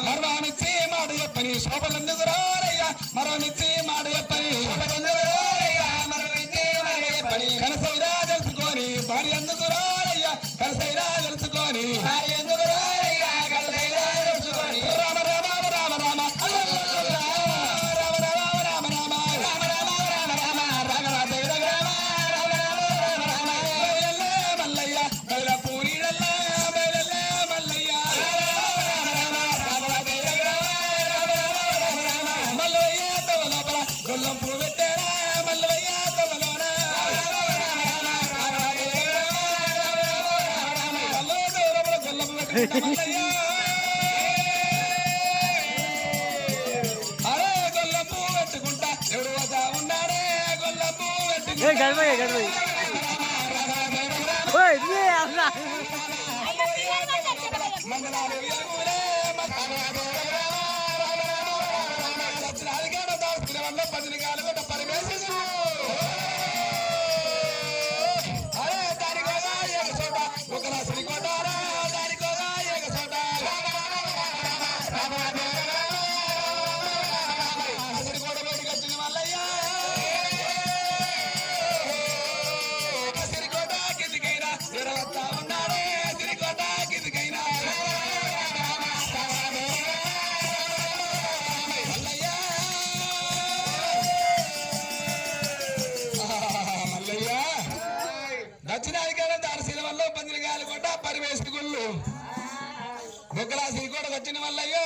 మరవానిచ్చి మాట చెప్పని శోభలందుకు రారయ్యా మరవనిచ్చి మాట చెప్పని కనసైరా తెలుసుకొని భార్య ఎందుకు రారయ్యా కనసైరా తెలుసుకొని భార్య ఎందుకు రారయ్యా కనసైరా తెలుసుకొని రామ రామ రామ రామ అరే గొల్లపు పెట్టుకుంటా ఎవడు వద్ద ఉన్నాడే గొల్లపు మంగళాలు పదినికాలు పరివేశించు అరే దానికోగా ఏక చోట ఒక రాసుని కొట్టారా దానికోగా ఏక చోట సిరికోట బయటకు వచ్చిన మల్లయ్యా సిరికోట కిందికైనా ఎరవత్తా ఉన్నాడే సిరికోట కిందికైనా దక్షిణాధికారం దారశీల వల్ల 10 గాలి కొట్ట పరివేశకుళ్ళు బొక్కలా శ్రీకోటకు వచ్చిన వల్లయ్యో